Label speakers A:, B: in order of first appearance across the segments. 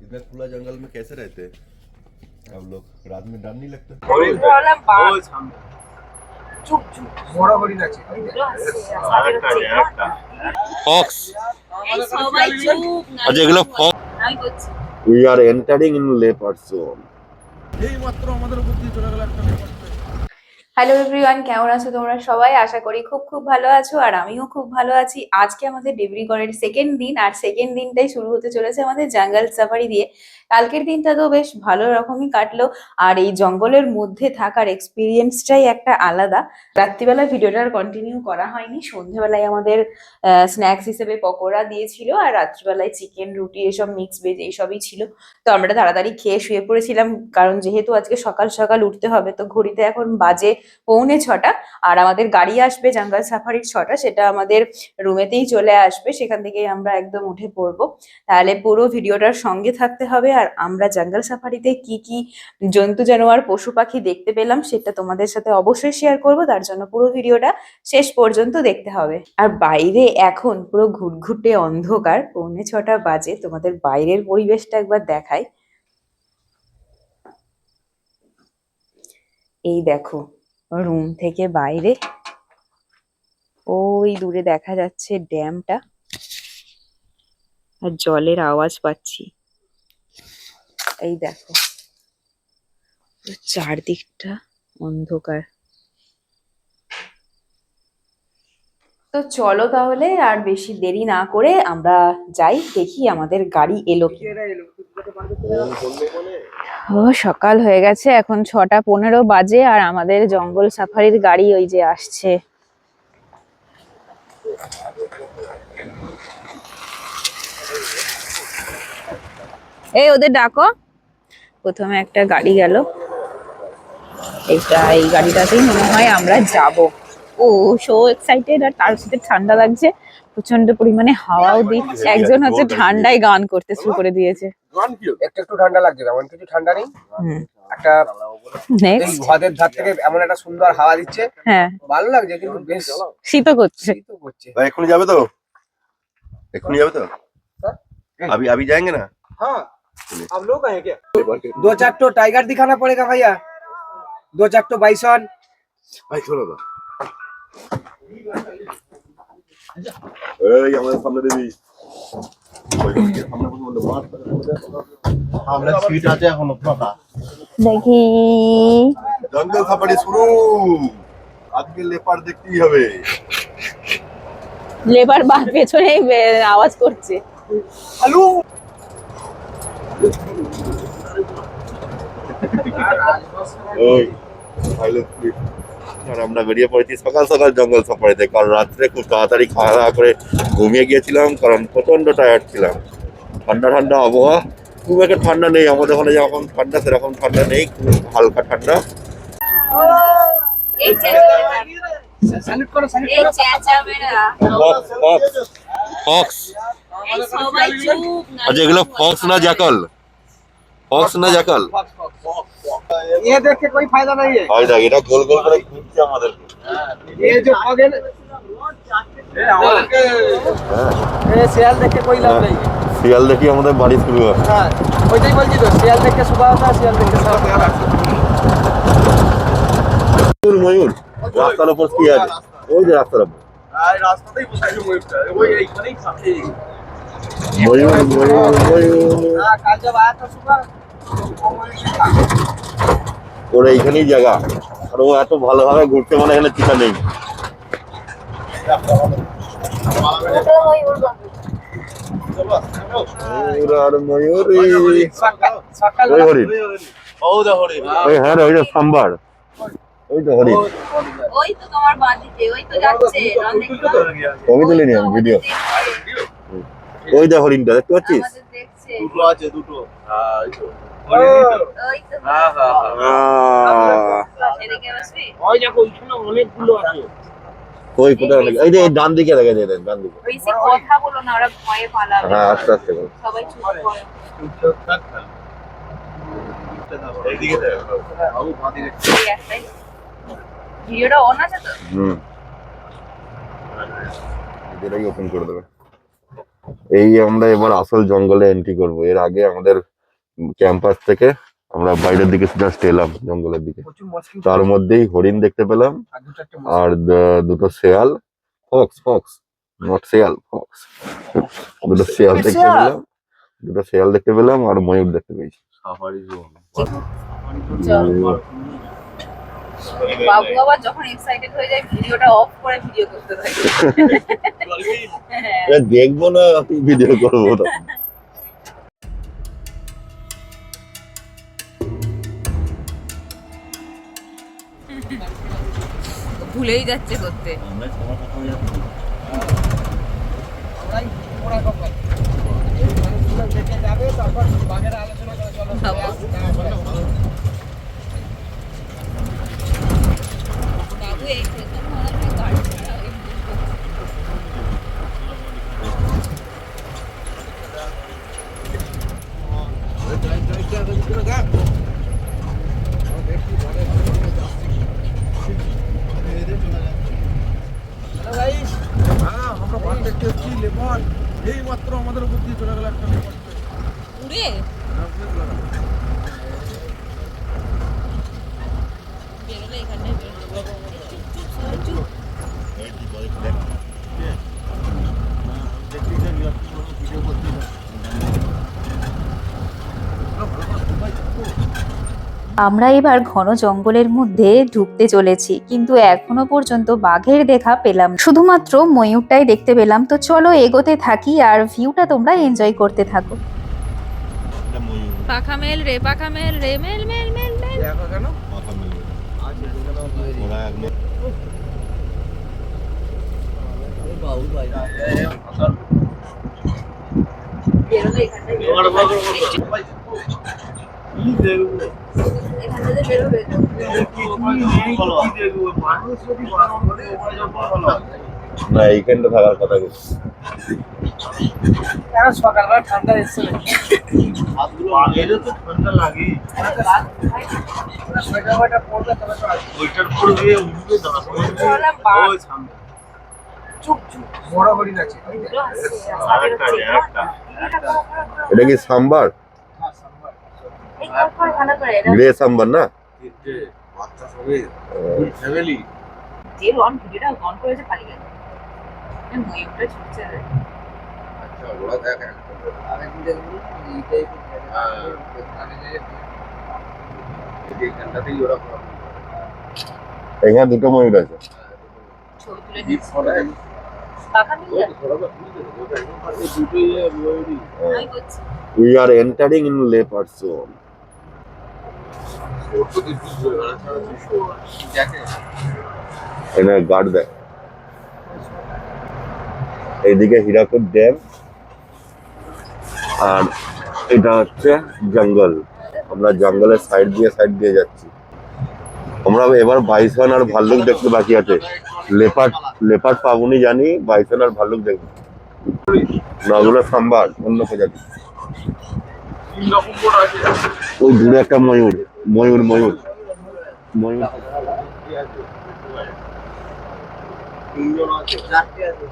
A: इतना खुला जंगल में कैसे रहते हैं आप लोग? रात में डर नहीं लगता?
B: চুপ চুপ বড় হরিণ আছে
A: ফক্স।
C: এই সবাই চুপ না।
A: আচ্ছা এগুলো ফক্স।
C: আমি বলছি
A: we are entering in leopard zone.
B: এই মাত্র আমাদের উপর দিয়ে চলে গেল একটা লেপার্ড।
D: হ্যালো এভরিওয়ান, কেমন আছো তোমরা সবাই? আশা করি খুব খুব ভালো আছো আর আমিও খুব ভালো আছি। আজকে আমাদের ডিব্রুগড়ের সেকেন্ড দিন, আর সেকেন্ড দিনটাই শুরু হতে চলেছে আমাদের জঙ্গল সাফারি দিয়ে। কালকের দিনটা তো বেশ ভালো রকমই কাটলো, আর এই জঙ্গলের মধ্যে থাকার এক্সপিরিয়েন্সটাই একটা আলাদা। রাত্রিবেলা ভিডিওটা আর কন্টিনিউ করা হয়নি। সন্ধ্যেবেলায় আমাদের স্ন্যাক্স হিসেবে পকোড়া দিয়েছিল, আর রাত্রিবেলায় চিকেন, রুটি, এসব মিক্স ভেজ এইসবই ছিল। তো আমরা তাড়াতাড়ি খেয়ে শুয়ে পড়েছিলাম, কারণ যেহেতু আজকে সকাল সকাল উঠতে হবে। তো ঘড়িতে এখন বাজে 6:45, আর আমাদের গাড়ি আসবে জঙ্গল সাফারির 6টা, সেটা আমাদের রুমেতেই চলে আসবে। সেখান থেকেই আমরা একদম উঠে পড়বো। তাহলে পুরো ভিডিওটার সঙ্গে থাকতে হবে, আর আমরা জঙ্গল সাফারিতে কি কি জন্তু জানোয়ার পশু পাখি দেখতে পেলাম সেটা তোমাদের সাথে অবশ্যই শেয়ার করব। তার জন্য পুরো ভিডিওটা শেষ পর্যন্ত দেখতে হবে। আর বাইরে এখন পুরো ঘুটঘুটে অন্ধকার, 6:45 বাজে। তোমাদের বাইরের পরিবেশটা একবার দেখাই। এই দেখো, রুম থেকে বাইরে ওই দূরে দেখা যাচ্ছে ড্যামটা, আর জলের আওয়াজ পাচ্ছি। এই দেখো, চারদিকটা অন্ধকার। তো চলো তাহলে আর বেশি দেরি না করে আমরা যাই, দেখি আমাদের গাড়ি এলো কি। ও সকাল হয়ে গেছে, এখন 6:15 বাজে, আর আমাদের জঙ্গল সাফারির গাড়ি ওই যে আসছে। এই ওদের ডাকো। প্রথমে একটা গাড়ি গেল, এই গাড়িটাতেই মনে হয় আমরা যাব। ও সো এক্সাইটেড, আর তার সাথে ঠান্ডা লাগছে, প্রচন্ড পরিমাণে হাওয়াও দিচ্ছে। একজন হচ্ছে ঠান্ডায় গান করতে শুরু করে দিয়েছে।
B: একটু একটু ঠান্ডা লাগছে, তেমন কিছু ঠান্ডা নেই। একটা এই
D: নেক্সট।
B: হ্রদের ধার থেকে এমন একটা সুন্দর হাওয়া দিচ্ছে,
D: হ্যাঁ,
B: ভালো লাগছে, কিন্তু বেশ
D: শীতও করছে।
B: শীতও করছে।
A: भाई एखुनी जाबे तो? एखुनी जाबे तो? अभी अभी जाएंगे ना?
B: हाँ, आप लोग आए क्या? 2-4 तो टाइगर दिखाना पड़ेगा भैया, 2-4 तो बाइसन।
A: भाई छोड़ो ना। এই আমাদের সামনে দিবি। আমরা সিট আছে এখনো ফাঁকা।
D: দেখি
A: জঙ্গল সাফারি শুরু। আজকে লেপার্ড দেখতেই হবে।
D: লেবার বা পেছনে আওয়াজ করছে।
B: হ্যালো,
A: ওই ভাইলো স্পিড। আর আমরা বেরিয়ে পড়েছি সকাল সকাল জঙ্গল সাফারিতে, কারণ রাত্রে খুব তাড়াতাড়ি খাওয়া দাওয়া করে ঘুমিয়ে গিয়েছিলাম, কারণ প্রচন্ড টায়ার্ড ছিলাম। ঠান্ডা ঠান্ডা আবহাওয়া, খুব একটা ঠান্ডা নেই। আমাদের ওখানে যেরকম ঠান্ডা সেরকম ঠান্ডা নেই, খুব হালকা ঠান্ডা।
C: এই
B: স্যালুট করো, স্যালুট
C: এই
B: করো।
C: চেঁচাবে না।
A: ফক্স।
C: এই সবাই চুপ না।
A: আচ্ছা এগুলো ফক্স না জ্যাকাল? ফক্স না জ্যাকাল?
B: ये देख के कोई फायदा नहीं है।
A: হয় না, এটা গোল গোল করে ঘুরছে আমাদের।
B: ये जो अगेन ये सियाल देख के कोई लाभ नहीं है।
A: শিয়াল দেখি আমাদের বাড়ি শুরু হয়।
B: हाँ, वही बोल दी तो सियाल देख के सुबह होता है, सियाल देख के शाम होता है।
A: ময়ূর ময়ূর রাস্তার উপর কি আছে? ওই যে রাস্তার উপর
B: রাস্তাতেই বসাইলো ময়ূরটা, ওই এইখানেই থাকে।
A: ময়ূর ময়ূর ময়ূর।
B: हाँ, कल जब आया था सुबह
A: ওর এইখানেই জায়গা, আর ও এত ভালোভাবে ঘুরতে, মানে এখানে চিতা নেই। ময়ূর আর ময়ূর।
B: সকাল
A: ওই হরিণ, ওই হ্যাঁ রে, ওই যে সাম্বার, ওই তো হরিণ।
C: ওই তো তোমার বাঁদিকে, ওই তো যাচ্ছে।
A: ছবি তুলে নিলাম, ভিডিও। ওই যে হরিণটা দেখতে পাচ্ছিস?
C: আমাদের দেখছে।
E: আছে দুটো।
C: ওই তো এদিকে বসবি।
B: ওই দেখো ওইখানে অনেকগুলো আছে।
A: ওই কোথায় লাগে? এই যে এই ডান দিকে লাগে, যে ডান দিকে।
C: বেশি কথা বলো না, ওরা ভয়ে পালাবে।
A: হ্যাঁ আস্তে আস্তে করো।
C: সবাই চুপ করো।
E: এইদিকে বাবু বাঁধি রে।
C: এই একটাই। ভিডিওটা অন আছে তো?
A: হুম, এটাই ওপেন করে দেবে। এই আমরা এবার আসল জঙ্গলে এন্ট্রি করব। এর আগে আমাদের ক্যাম্পাস থেকে আমরা বাইরের দিকে জাস্ট এলাম জঙ্গলের দিকে,
B: প্রচুর মস্কিটো
A: তার মধ্যেই হরিণ দেখতে পেলাম
B: আর দুটো একটা
A: আর দুটো শেয়াল, ফক্স নট শেয়াল, ফক্স, দুটো শেয়াল দেখতে
B: শেয়াল?
A: পেলাম, দুটো শেয়াল দেখতে পেলাম আর ময়ূর দেখতে পেয়েছি।
E: Safari zone.
C: চলো। বাবু আবার যখন এক্সাইটেড হয়ে যায় ভিডিওটা অফ করে ভিডিও করতে থাকে। হ্যাঁ।
A: দেখবো না ভিডিও করবো না।
C: ভুলেই যাচ্ছে করতে।
B: আমরাই পোড়া কপাল। এই মানুষগুলো দেখে যাবে, তারপর বাঘের আলোচনা করে চলো।
C: বাবু এই প্রথম মনে হয় গাড়ি ছাড়া ওই
E: আমরা বাস দেখতে এসেছি, লেপার এই মাত্র আমাদের উপর দিয়ে চলে গেল একটা লেপার।
C: উড়ে বেরোলে এখানে
D: আমরা এবার ঘন জঙ্গলের মধ্যে ঢুকতে চলেছি, কিন্তু এখনো পর্যন্ত বাঘের দেখা পেলাম না। শুধুমাত্র ময়ূরটাই দেখতে পেলাম। তো চলো এগোতে থাকি আর ভিউটা তোমরা এনজয় করতে থাকো।
C: পাখা মেল রে, পাখা মেল রে, মেল মেল মেল মেল।
B: দেখো কেন?
C: বেরোলে এখানে এখান থেকে বেরোবে তো।
A: না এইখানটা থাকার কথা বলছি।
B: এখন সকালবেলা ঠান্ডা এসছে না।
E: ঠান্ডা লাগে।
B: সোয়েটার ওয়েটার পরবে তবে তো আসবে।
E: ওইটার পর গিয়ে উঠবে দাঁড়া।
C: চলো, বাঘ।
E: ওই সামনে।
C: চুপ চুপ।
B: বড় হরিণ আছে।
C: এগুলো আসছে, রাস্তা বেরোচ্ছে।
A: এটা কি সাম্বার?
C: এই কর ভালো করে এটা
A: গ্রে সাম্বার না?
E: বাচ্চা সবে ফুল ফ্যামিলি।
C: যে রন ভিডিওটা অন করেছে পালিয়ে গেল। এই ময়ূরটা ছুটছে রে।
E: আচ্ছা ওরা দেখ
B: আমি দেখবো এইটাই
E: এইখানটাতেই ওরা
A: এখানে দুটো ময়ূর আছে।
C: ছবি তুলে নিচ্ছে। পাখা মিল
E: দুটোই ময়ূরী।
C: নাই করছি।
A: We are entering in leopard zone. এখানে গার্ড দেয়। এইদিকে হীরাকুদ ড্যাম আর এটা হচ্ছে জঙ্গল। আমরা জঙ্গলের সাইড দিয়ে যাচ্ছি। আমরা এবার বাইসন আর ভাল্লুক দেখতে বাকি আছে। লেপার্ড পাবনি জানি, বাইসন আর ভাল্লুক দেখবো। নগুলো সাম্বার অন্য প্রজাতি। ওই দূরে একটা ময়ূর।
E: তিনজন আছে।
B: চারটে আছে।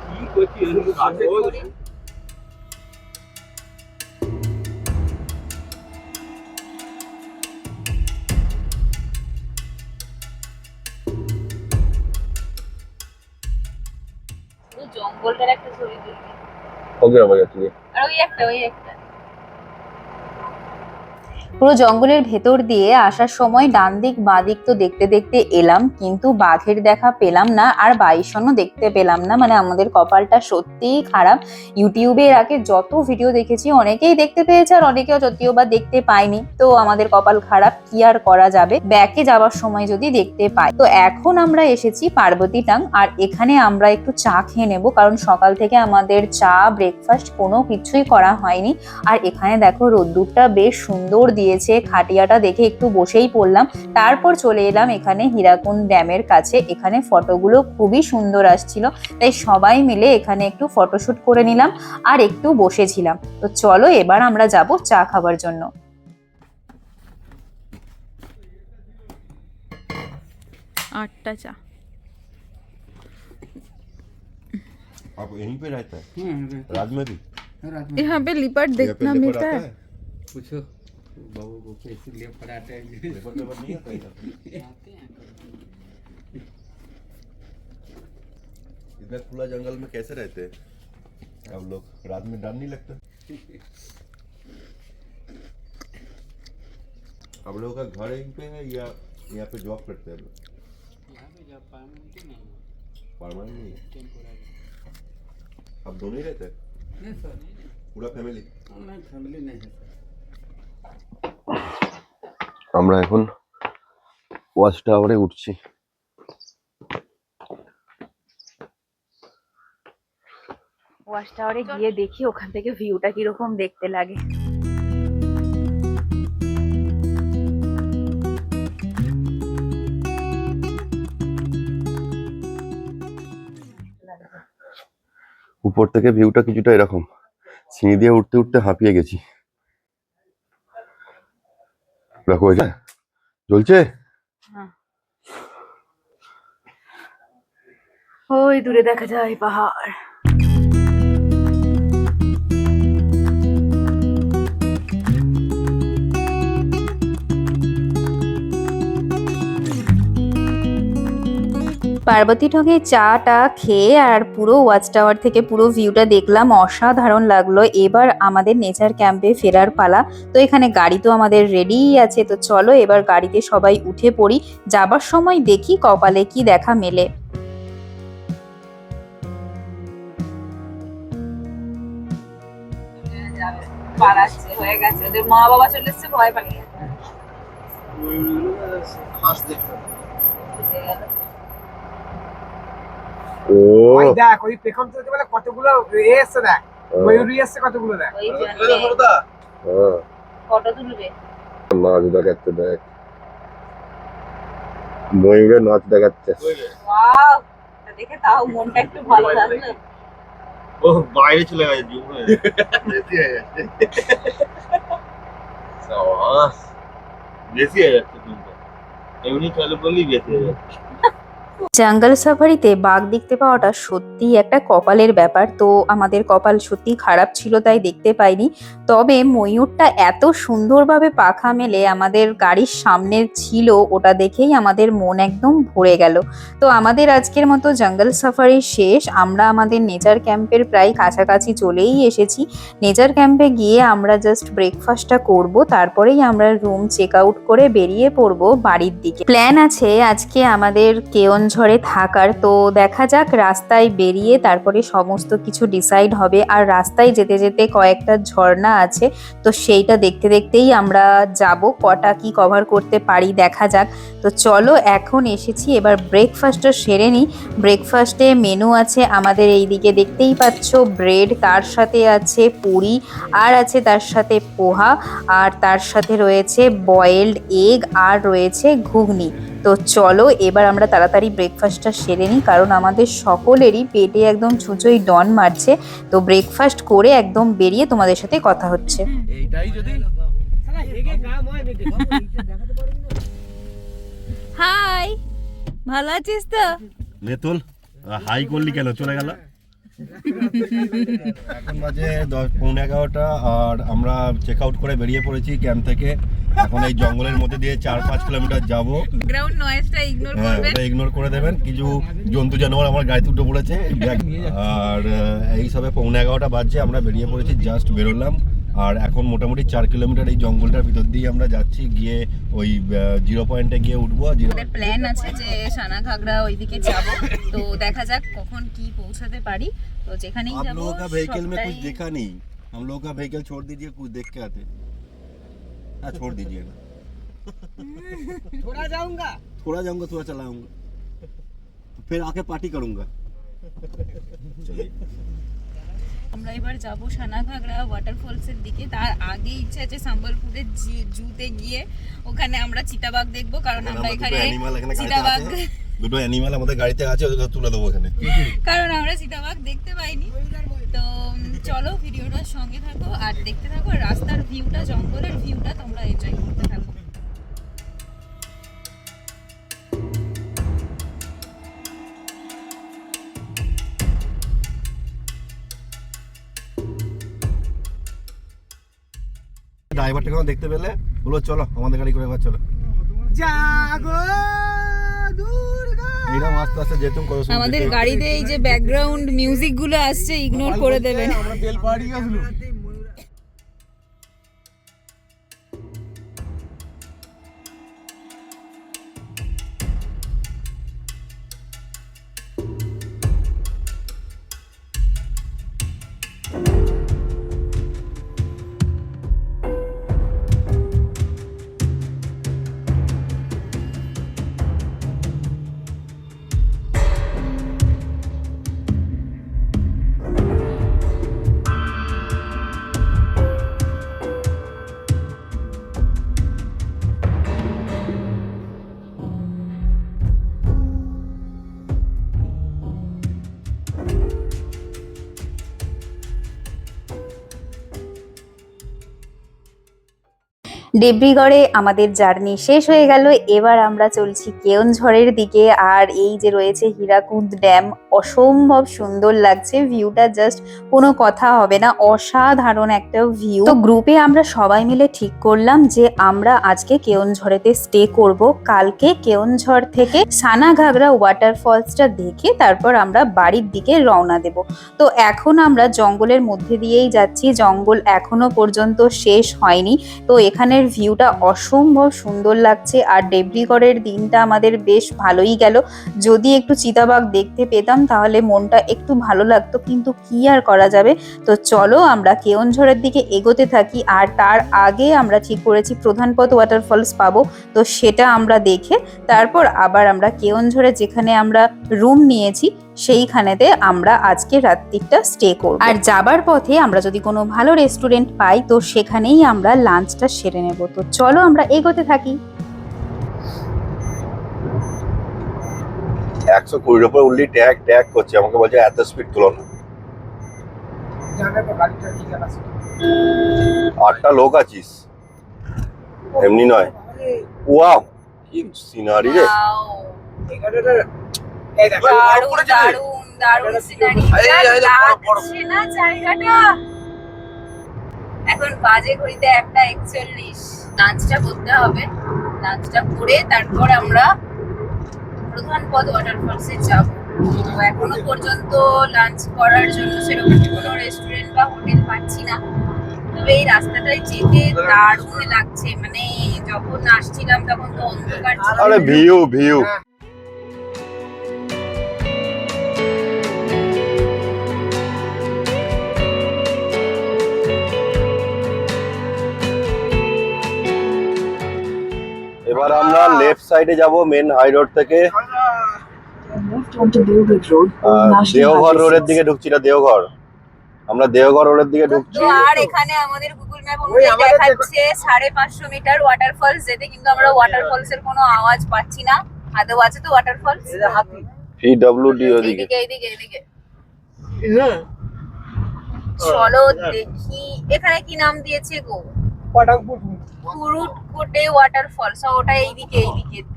E: কি করছি
C: জঙ্গলটার একটা ছবি তুলবি।
A: ওকে আবার যাচ্ছি।
C: আর ওই একটা
D: পুরো জঙ্গলের ভেতর দিয়ে আসার সময় ডান দিক বাঁ দিক তো দেখতে দেখতে এলাম, কিন্তু বাঘের দেখা পেলাম না আর বাইসনও দেখতে পেলাম না। মানে আমাদের কপালটা সত্যিই খারাপ। ইউটিউবে এর আগে যত ভিডিও দেখেছি অনেকেই দেখতে পেয়েছে আর অনেকেও যদিও বা দেখতে পায়নি। তো আমাদের কপাল খারাপ, কি আর করা যাবে, ব্যাকে যাওয়ার সময় যদি দেখতে পাই। তো এখন আমরা এসেছি পার্বতীটাং আর এখানে আমরা একটু চা খেয়ে নেবো, কারণ সকাল থেকে আমাদের চা ব্রেকফাস্ট কোনো কিছুই করা হয়নি। আর এখানে দেখো রোদ্দুরটা বেশ সুন্দর দিয়েছে, খাটিয়াটা দেখে একটু বসেই পড়লাম। তারপর চলে এলাম এখানে হীরাকুদ ড্যামের কাছে। এখানে ফটোগুলো খুবই সুন্দর আসছিল, তাই সবাই মিলে এখানে একটু ফটোশুট করে নিলাম আর একটু বসেছিলাম। তো চলো এবার আমরা যাব চা খাবার জন্য। 8টা চা।
A: आप यहीं पे रहता है? रात में भी
D: यहाँ पे लिपट देखना मिलता है।
B: पूछो बाबू को कैसे ले पड़ाते हैं।
A: लेबर नहीं आता इधर? इधर खुला जंगल में कैसे रहते हैं आप लोग? रात में डर नहीं लगता? आप लोगों का घर यहीं पे है या यहाँ पे जॉब करते हैं लोग?
B: यहाँ पे जब परमानेंट नहीं है,
A: परमानेंट नहीं है?
B: टेम्पोररी।
A: आप दोनों ही रहते हैं?
B: नहीं सर,
A: पूरा फैमिली?
B: नहीं फैमिली नहीं है सर।
A: আমরা এখন ওয়াচ টাওয়ারে উঠছি।
D: ওয়াচ টাওয়ারে গিয়ে দেখি ওখান থেকে ভিউটা কিরকম দেখতে লাগে।
A: উপর থেকে ভিউটা কিছুটা এরকম, সিঁড়ি দিয়ে উঠতে উঠতে হাঁপিয়ে গেছি। দেখো ওই যে জ্বলছে,
D: ওই দূরে দেখা যায় পাহাড়। পার্বতী ঠকে চাটা খেয়ে আর পুরো ওয়াচ টাওয়ার থেকে পুরো ভিউটা দেখলাম, অসাধারণ লাগলো। এবার আমাদের নেচার ক্যাম্পে ফেরার পালা। তো এখানে গাড়ি তো আমাদের রেডিই আছে, তো চলো এবার গাড়িতে সবাই উঠে পড়ি। যাবার সময় দেখি কপালে কি দেখা মেলে। পালাচ্ছে, হয়ে গেছে, ওদের মা বাবা চলে এসেছে, ভয় পালিয়ে
E: খাস দেখতে
A: ও
B: ওই দেখ ওই পেখম চলতে বলে কতগুলো এসছে, দেখ ময়ূরী এসছে কতগুলো, দেখ
D: ওই
A: হ্যাঁ
D: ফটো তুলবে।
A: নাচ দেখাচ্ছে, দেখ ময়ূরের নাচ দেখাচ্ছে।
D: ওয়াও, এটা দেখে তাও মনটা একটু ভালো লাগলো।
E: ও বাইরে চলে গেছে জীবন বেশি হয়ে যাচ্ছে সাবাস বেশি হয়ে যাচ্ছে কিন্তু এমনি চলে বললেই বেশি হয়ে যাচ্ছে।
D: জঙ্গল সাফারিতে বাঘ দেখতে পাওয়াটা সত্যি একটা কপালের ব্যাপার। তো আমাদের কপাল সত্যি খারাপ ছিল, তাই দেখতে পাইনি। তবে ময়ূরটা এত সুন্দরভাবে পাখা মেলে আমাদের গাড়ির সামনে ছিল, ওটা দেখেই আমাদের মন একদম ভরে গেল। তো আমাদের আজকের মতো জঙ্গল সাফারি শেষ। আমরা আমাদের নেচার ক্যাম্পের প্রায় কাছাকাছি চলেই এসেছি। নেচার ক্যাম্পে গিয়ে আমরা জাস্ট ব্রেকফাস্টটা করব, তারপরেই আমরা রুম চেক আউট করে বেরিয়ে পড়ব বাড়ির দিকে। প্ল্যান আছে আজকে আমাদের কেওনঝড়ে থাকার। তো দেখা যাক, রাস্তায় বেরিয়ে তারপরে সমস্ত কিছু ডিসাইড হবে। আর রাস্তায় যেতে যেতে কয়েকটা ঝর্ণা আছে, তো সেইটা দেখতে দেখতেই আমরা যাব। কটা কি কভার করতে পারি দেখা যাক। তো চলো এখন এসেছি, এবার ব্রেকফাস্টটা সেরে নিই। ব্রেকফাস্টে মেনু আছে আমাদের এইদিকে দেখতেই পাচ্ছ, ব্রেড, তার সাথে আছে পুরি, আর আছে তার সাথে পোহা, আর তার সাথে রয়েছে বয়েলড এগ, আর রয়েছে ঘুগনি। তো চলো এবার আমরা তাড়াতাড়ি ব্রেকফাস্টটা সেরে নিই, কারণ আমাদের সকলেরই পেটে একদম ছুঁচোই ডন মারছে। তো ব্রেকফাস্ট করে একদম বেরিয়ে তোমাদের সাথে কথা হচ্ছে।
E: এইটাই যদি
D: হাই, ভালো আছিস তো?
A: নেতুল হাই করলি কেন, চলে গেল? এখন বাজে 10:15 আর আমরা চেক আউট করে বেরিয়ে পড়েছি ক্যাম্প থেকে। এখন এই জঙ্গলের মধ্যে দিয়ে 4-5 কিলোমিটার যাব।
D: ব্যাকগ্রাউন্ড নয়েজটা ইগনোর করবেন।
A: এটা ইগনোর করে দেবেন। কিছু জন্তু জানোয়ার আমার গাড়িতে উঠে পড়েছে। আর এই সবে 11:15 বাজছে, আমরা বেরিয়ে পড়েছি, জাস্ট বেরোলাম। আর এখন মোটামুটি 4 কিলোমিটার এই জঙ্গলটার ভিতর দিয়ে আমরা যাচ্ছি, গিয়ে ওই 0 পয়েন্টে গিয়ে উঠবো।
D: আমাদের প্ল্যান আছে যে সানাঘাগড়া ওইদিকে যাব। তো দেখা যাক কখন কি পৌঁছাতে পারি। তো যেখানেই যাব,
A: आप लोगों का व्हीकल में कुछ देखा नहीं, हम लोग का व्हीकल छोड़ दीजिए, कुछ देख के आते। हाँ छोड़ दीजिए ना,
B: थोड़ा जाऊंगा
A: थोड़ा चलाऊंगा, फिर आके पार्टी करूंगा। चलिए
D: আমরা এবার যাব সানাঘাগড়া ওয়াটারফলসের দিকে। তার আগে ইচ্ছা আছে সম্বলপুরের জুতে গিয়ে ওখানে আমরা চিতাবাঘ দেখবো, কারণ আমরা এখানে চিতাবাঘ,
A: দুটো অ্যানিমাল আমাদের গাড়িতে আছে, ওদের তুলে দেবো এখানে,
D: কারণ আমরা চিতাবাঘ দেখতে পাইনি। তো চলো ভিডিওটার সঙ্গে থাকো আর দেখতে থাকো, রাস্তার ভিউটা, জঙ্গলের ভিউটা তোমরা এনজয় করতে থাকো।
A: ড্রাইভারটা যখন দেখতে পেলে বলো চলো আমাদের গাড়ি করে এবার চলো।
B: জাগো দুর্গা।
A: এইরকম আস্তে আস্তে যেতুম কত সুন্দর।
D: আমাদের গাড়িতে এই যে ব্যাকগ্রাউন্ড মিউজিক গুলো আসছে, ইগনোর করে দেবেন।
B: আমরা বেল পাড়ি গেছিল।
D: দেবৃগড়ে আমাদের জার্নি শেষ হয়ে গেল। এবার আমরা চলছি কেওনঝড়ের দিকে। আর এই যে রয়েছে হীরাকুদ ড্যাম, অসম্ভব সুন্দর লাগছে ভিউটা, জাস্ট কোনো কথা হবে না, অসাধারণ একটা ভিউ। তো গ্রুপে আমরা সবাই মিলে ঠিক করলাম যে আমরা আজকে কেওনঝড়েতে স্টে করব। কালকে কেওনঝড় থেকে সানাঘাগরা ওয়াটারফলসটা দেখে তারপর আমরা বাড়ির দিকে রওনা দেব। তো এখন আমরা জঙ্গলের মধ্যে দিয়েই যাচ্ছি, জঙ্গল এখনো পর্যন্ত শেষ হয়নি। তো এখানের ভিউটা অসম্ভব সুন্দর লাগছে। আর দেবৃগড়ের দিনটা আমাদের বেশ ভালোই গেল। যদি একটু চিতাবাঘ দেখতে পেতাম তাহলে মনটা একটু ভালো লাগতো, কিন্তু কি আর করা যাবে। তো চলো আমরা কেওনঝড়ের দিকে এগোতে থাকি। আর তার আগে আমরা ঠিক করেছি প্রধানপথ ওয়াটারফলস পাবো, তো সেটা আমরা দেখে তারপর আবার আমরা কেওনঝড়ে যেখানে আমরা রুম নিয়েছি সেইখানেতে আমরা আজকে রাত্রিটা স্টে করব। আর যাবার পথে আমরা যদি কোনো ভালো রেস্টুরেন্ট পাই তো সেখানেই আমরা লাঞ্চটা সেরে নেব। তো চলো আমরা এগোতে থাকি।
A: 120-এর উপর উল্লি ট্যাগ ট্যাগ করছে, আমাকে বলছে এত স্পিড তুলো না।
B: জানে তো গাড়িটা ঠিক আছে।
A: 8টা লোক আছিস, এমনি নয়। ওয়াও কি সিনারি রে।
B: এখানে এই দেখো
D: দারুণ দারুণ দারুণ সিনারি, লাগছে না জায়গাটা। এখন বাজে ঘড়িতে 1:41। লাঞ্চটা করতে হবে, লাঞ্চটা করে তারপর আমরা প্রধানপথ ওয়াটারফলসে যাব। তো এখনো পর্যন্ত লাঞ্চ করার জন্য সেরকম কোনো রেস্টুরেন্ট বা হোটেল পাচ্ছি না। তবে এই রাস্তাটায় যেতে দারুণ লাগছে, মানে যখন আসছিলাম তখন তো অন্ধকার ছিল।
A: আরে ভিউ ভিউ। এবার আমরা লেফট সাইডে যাব মেন হাই রোড থেকে। দেওঘর রোডের দিকে ঢুকছি না, দেওঘর, আমরা দেওঘর রোডের দিকে ঢুকছি।
D: তো আর এখানে আমাদের গুগল ম্যাপ অনুযায়ী দেখাচ্ছে 550 মিটার ওয়াটারফলস যেতে, কিন্তু আমরা ওয়াটারফলস এর কোনো আওয়াজ পাচ্ছি না। আদৌ আছে তো ওয়াটারফলস?
A: পিডব্লিউডি ওদিকে।
D: এইদিকে এইদিকে। চলো দেখি এখানে কি নাম দিয়েছে গো, কুরুটকোটে ওয়াটারফলস। ওটা এইদিকে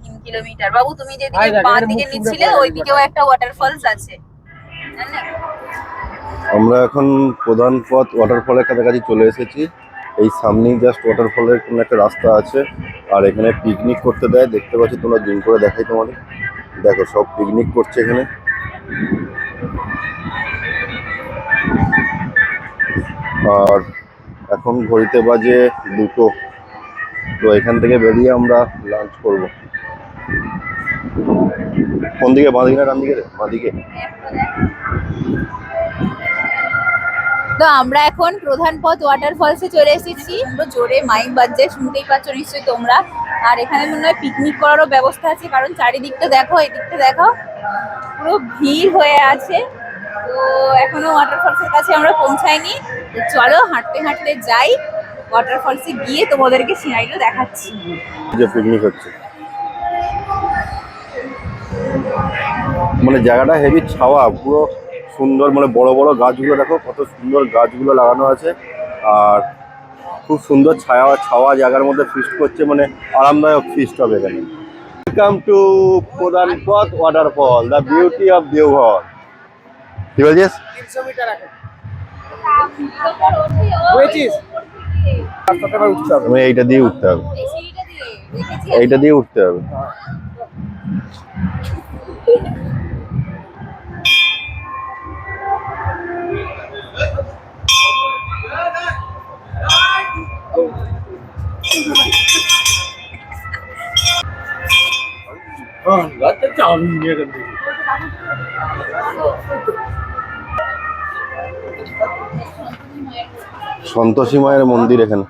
D: 3 কিলোমিটার। বাবু তুমি যেদিকে বাঁ দিকে নিচ্ছিলে ওইদিকেও একটা ওয়াটারফলস আছে, জানেন?
A: আমরা এখন প্রধান পথ ওয়াটারফলের কাছাকাছি চলে এসেছি। এই সামনেই জাস্ট ওয়াটারফলের কোনো একটা রাস্তা আছে। আর এখানে পিকনিক করতে দেয়, দেখতে পাচ্ছি, তোমরা জুম করে দেখাই তোমাদের। দেখো সব পিকনিক করছে এখানে। আর এখন ঘড়িতে বাজে 2টো। তো এখান থেকে বেরিয়ে আমরা লাঞ্চ করব। কোন দিকে, বাঁ দিকে না ডান দিকে? বাঁ দিকে।
D: তো আমরা এখন প্রধানপথ ওয়াটারফলসে চলে এসেছি। পুরো জোরে মাইক বাজছে, শুনতেই পাচ্ছ নিশ্চয়ই তোমরা। আর এখানে মনে হয় পিকনিক করারও ব্যবস্থা আছে, কারণ চারিদিকটা দেখো, এদিকটা দেখো, পুরো ভিড় হয়ে আছে। তো এখনো ওয়াটারফলসের কাছে আমরা পৌঁছাইনি। তো চলো হাঁটতে হাঁটতে যাই, ওয়াটারফলসে গিয়ে তোমাদেরকে সিনারিটা দেখাচ্ছি।
A: যে পিকনিক হচ্ছে, মানে জায়গাটা হেভি ছাওয়া, পুরো সুন্দর, মানে বড় বড় গাছগুলো দেখো, কত সুন্দর গাছগুলো লাগানো আছে। আর খুব সুন্দর ছায়া ছাওয়া জায়গার মধ্যে ফিস্ট করছে, মানে আরামদায়ক ফিস্ট হবে এখানে। ওয়েলকাম টু প্রধানপথ waterfall, the beauty of Deoghar. কি বলছিস?
B: 300 মিটার আছে।
D: হয়েছিস?
B: রাস্তাতে আবার উঠতে হবে।
A: আমি এইটা দিয়ে উঠতে হবে, এইটা দিয়ে উঠতে হবে। সন্তোষী মায়ের মন্দির এখানে।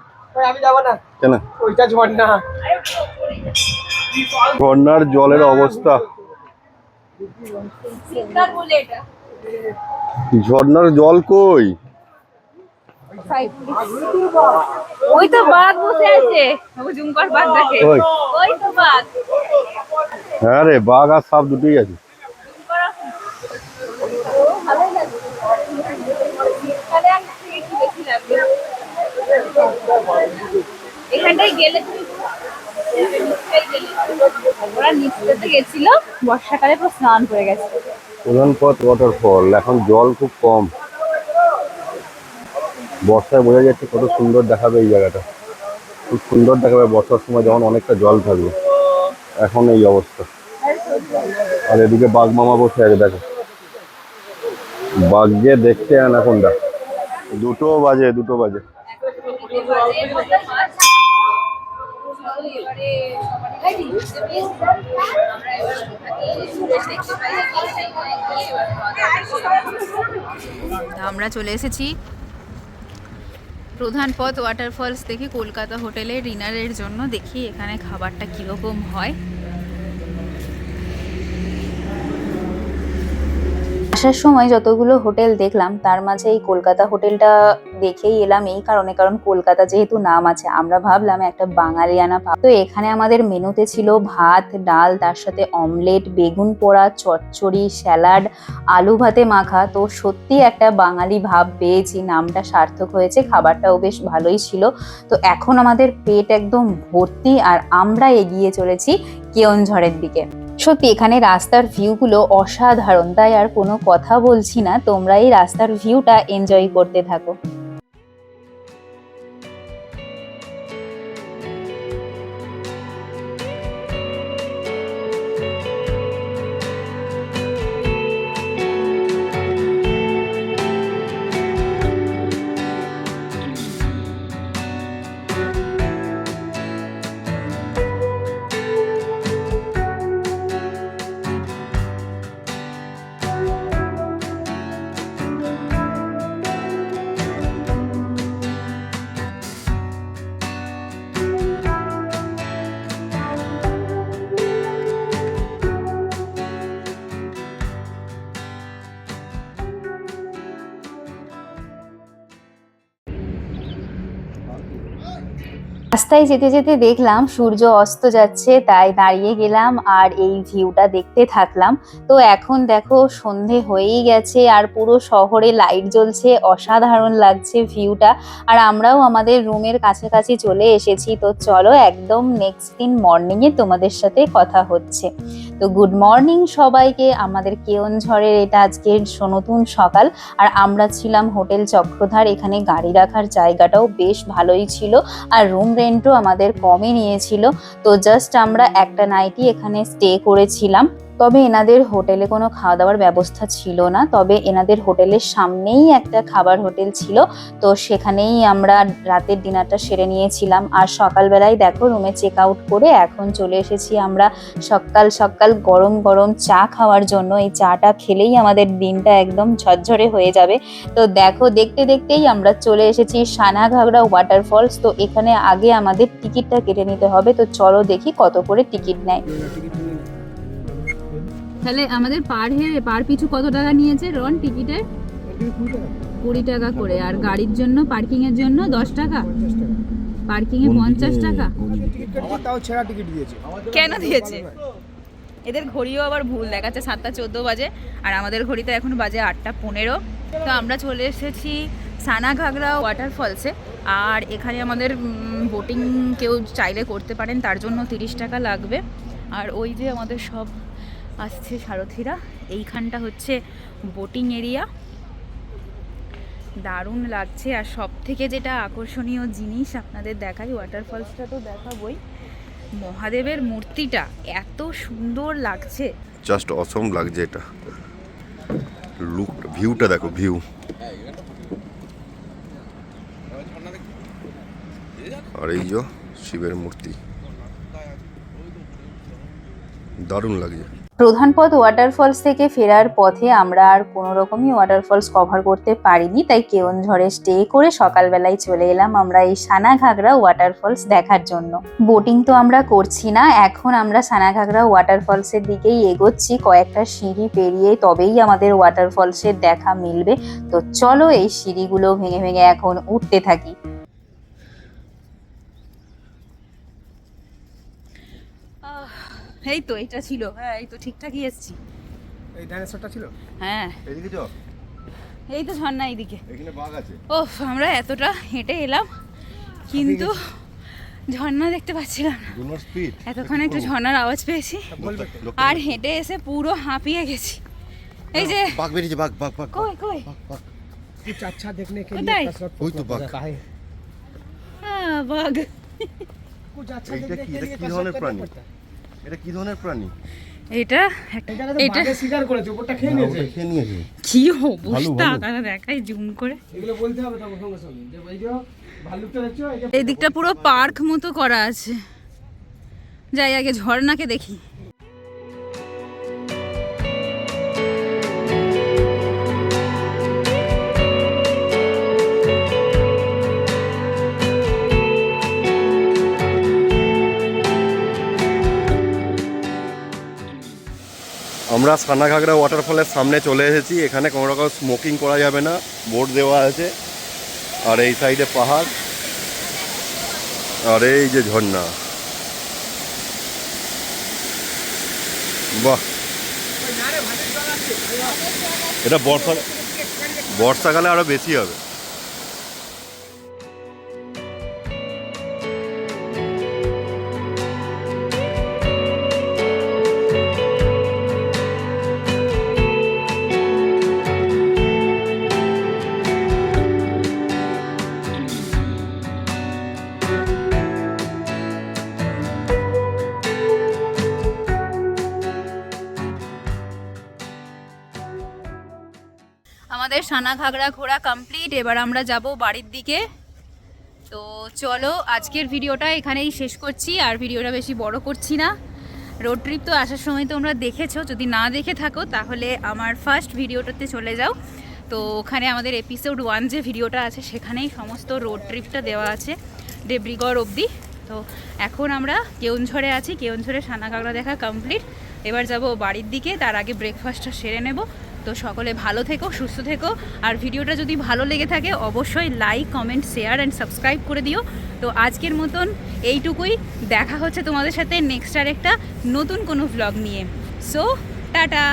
B: আমি যাবো না,
A: কেন?
B: ওইটা ঝর্ণা।
A: ঝর্ণার জলের অবস্থা, ঝর্ণার জল কই?
C: ওই তো বাঘ বসে আছে, ও জুমকার বাঘ দেখে।
A: ওই
C: ওই তো বাঘ।
A: হ্যাঁ রে, বাঘ আর সাপ দুটোই আছে।
C: এখানটায় গেলে ওরা নিচটাতে গেছিল, বর্ষাকালে পুরো স্নান করে গেছে।
A: প্রধান পথ ওয়াটারফল, এখন জল খুব কম। বর্ষায় বোঝা যাচ্ছে কত সুন্দর দেখাবে এই জায়গাটা, খুব সুন্দর দেখাবে বর্ষার সময় যখন অনেকটা জল থাকবে। এখন এই অবস্থা। আর এদিকে বাঘ মামা বসে আছে, দেখো বাঘকে দেখতে অ্যানাকোন্ডা। 2টো বাজে, 2টো বাজে।
D: আমরা চলে এসেছি প্রধান পথ ওয়াটারফলস দেখি কলকাতা হোটেলে ডিনারের জন্য। দেখি এখানে খাবারটা কীরকম হয়। আসার সময় যতগুলো হোটেল দেখলাম তার মাঝে এই কলকাতা হোটেলটা দেখেই এলাম এই কারণে, কারণ কলকাতা যেহেতু নাম আছে আমরা ভাবলাম একটা বাঙালিয়ানা পাব। তো এখানে আমাদের মেনুতে ছিল ভাত, ডাল, তার সাথে অমলেট, বেগুন পোড়া, চচ্চড়ি, স্যালাড, আলু ভাতে মাখা। তো সত্যি একটা বাঙালি ভাব পেয়েছি, নামটা সার্থক হয়েছে। খাবারটাও বেশ ভালোই ছিল। তো এখন আমাদের পেট একদম ভর্তি আর আমরা এগিয়ে চলেছি কেওনঝড়ের দিকে। সত্যি এখানে রাস্তার ভিউগুলো অসাধারণ, তাই আর কোনো কথা বলছি না, তোমরা এই রাস্তার ভিউটা এনজয় করতে থাকো। রাস্তায় যেতে যেতে দেখলাম সূর্য অস্ত যাচ্ছে, তাই দাঁড়িয়ে গেলাম আর এই ভিউটা দেখতে থাকলাম। তো এখন দেখো সন্ধে হয়েই গেছে আর পুরো শহরে লাইট জ্বলছে, অসাধারণ লাগছে ভিউটা। আর আমরাও আমাদের রুমের কাছাকাছি চলে এসেছি। তো চলো একদম নেক্সট দিন মর্নিংয়ে তোমাদের সাথে কথা হচ্ছে। তো গুড মর্নিং সবাইকে। আমাদের কেওনঝড়ের এটা আজকের নতুন সকাল আর আমরা ছিলাম হোটেল চক্রধার। এখানে গাড়ি রাখার জায়গাটাও বেশ ভালোই ছিল আর রুম রেন্টও আমাদের কমই নিয়েছিল। তো জাস্ট আমরা একটা নাইটই এখানে স্টে করেছিলাম। তবে এনাদের হোটেলে কোনো খাওয়া দাওয়ার ব্যবস্থা ছিল না, তবে এনাদের হোটেলের সামনেই একটা খাবার হোটেল ছিল, তো সেখানেই আমরা রাতের ডিনারটা সেরে নিয়েছিলাম। আর সকালবেলায় দেখো রুমে চেক আউট করে এখন চলে এসেছি আমরা সকাল সকাল গরম গরম চা খাওয়ার জন্য। এই চাটা খেলেই আমাদের দিনটা একদম ঝরঝরে হয়ে যাবে। তো দেখো দেখতে দেখতেই আমরা চলে এসেছি সানাঘাগরা ওয়াটারফলস। তো এখানে আগে আমাদের টিকিটটা কেটে নিতে হবে। তো চলো দেখি কত করে টিকিট নেয়। তাহলে আমাদের পার পিছু কত টাকা নিয়েছে রন টিকিটের? 20 টাকা করে। আর গাড়ির জন্য পার্কিং এর জন্য 10 টাকা, পার্কিং এ 50 টাকা।
B: তাও ছেঁড়া টিকিট দিয়েছে।
D: কেন দিয়েছে? এদের ঘড়িও আবার ভুল দেখাচ্ছে, 7:14 বাজে আর আমাদের ঘড়িতে এখন বাজে 8:15। তো আমরা চলে এসেছি সানাঘাগরা ওয়াটারফলসে। আর এখানে আমাদের বোটিং কেউ চাইলে করতে পারেন, তার জন্য 30 টাকা লাগবে। আর ওই যে আমাদের সব আসছে সারথীরা, এইখানটা হচ্ছে বোটিং এরিয়া। দারুণ লাগছে। আর সব থেকে যেটা আকর্ষণীয় জিনিস আপনাদের দেখাই, ওয়াটারফলসটা তো দেখাবই, মহাদেবের মূর্তিটা এত সুন্দর লাগছে।
A: জাস্ট অসম লাগছে এটা, লুক ভিউটা দেখো, ভিউ। আর এই যে শিবের মূর্তি, দারুণ লাগছে।
D: প্রধান পথ ওয়াটারফলস থেকে ফেরার পথে আমরা আর কোনো রকমই ওয়াটারফলস কভার করতে পারিনি, তাই কেওনঝড়ে স্টে করে সকালবেলায় চলে এলাম আমরা এই সানাঘাগরা ওয়াটারফলস দেখার জন্য। বোটিং তো আমরা করছি না, এখন আমরা সানাঘাগরা ওয়াটারফলসের দিকেই এগোচ্ছি। কয়েকটা সিঁড়ি পেরিয়ে তবেই আমাদের ওয়াটারফলসের দেখা মিলবে। তো চলো এই সিঁড়িগুলো ভেঙে ভেঙে এখন উঠতে থাকি। এই তো এটা ছিল, হ্যাঁ এই তো ঠিকঠাকই এসেছি।
B: এই ডাইনোসরটা ছিল,
D: হ্যাঁ
A: এদিকে যাও,
D: এই তো ঝর্ণা এইদিকে।
A: এখানে বাঘ আছে।
D: ওফ, আমরা এতটা হেঁটে এলাম কিন্তু ঝর্ণা দেখতে পাচ্ছিলাম না।
A: Do not speed.
D: এতক্ষণ একটু ঝর্ণার আওয়াজ পেয়েছি আর হেঁটে এসে পুরো হাঁপিয়ে গেছি। এই যে
A: বাঘ বেরিয়েছে, বাঘ বাঘ বাঘ
D: কই কই
B: कुछ अच्छा देखने के
D: কোথায়?
B: लिए कसरत
A: ওই তো বাঘ।
B: का है।
D: বাঘ।
B: कुछ अच्छा
A: এইটা
B: देखने
A: কি,
B: के
A: এটা
B: लिए
A: কি
B: कसरत
A: ধরনের
B: करना
A: প্রাণী?
B: पड़ता है।
A: এটা কি ধরনের প্রাণী?
D: এটা
B: এই জায়গাতে
D: এটা
B: বাঘে শিকার করেছে, ওটা খেয়ে নিয়েছে।
A: ওটা খেয়ে নিয়েছে।
D: কি অবস্থা,
A: ভালো।
D: তারা দেখাই জুম করে।
B: এগুলো বলতে হবে তখন সঙ্গে সঙ্গে যে এই যে ভালুকটা দেখছো, এই যে
D: এই দিকটা পুরো পার্ক মতো করা আছে। যাই আগে ঝর্ণাকে দেখি।
A: আমরা সানাঘাগরা ওয়াটারফলের সামনে চলে এসেছি। এখানে কোনো রকম স্মোকিং করা যাবে না, বোর্ড দেওয়া আছে। আর এই সাইডে পাহাড়, আর এই যে ঝর্ণা, বাহ। এটা বর্ষাকালে আরো বেশি হবে।
D: আমাদের সানাঘাগরা ঘোরা কমপ্লিট। এবার আমরা যাব বাড়ির দিকে। তো চলো আজকের ভিডিওটা এখানেই শেষ করছি, আর ভিডিওটা বেশি বড় করছি না। রোড ট্রিপ তো আসার সময় তোমরা দেখেছো, যদি না দেখে থাকো তাহলে আমার ফার্স্ট ভিডিওটাতে চলে যাও। তো ওখানে আমাদের এপিসোড 1 যে ভিডিওটা আছে সেখানেই সমস্ত রোড ট্রিপটা দেওয়া আছে দেবরিগড় অবধি। তো এখন আমরা কেওনঝড়ে আছি, কেওনঝড়ে সানাঘাগরা দেখা কমপ্লিট। এবার যাব বাড়ির দিকে, তার আগে ব্রেকফাস্টটা সেরে নেব। তো সকলে ভালো থেকো, সুস্থ থেকো। আর ভিডিওটা যদি ভালো লেগে থাকে অবশ্যই like, comment, share and subscribe করে দিও। তো আজকের মতন এইটুকুই, দেখা হচ্ছে তোমাদের সাথে নেক্সট আর একটা নতুন কোনো ভ্লগ নিয়ে। So tata.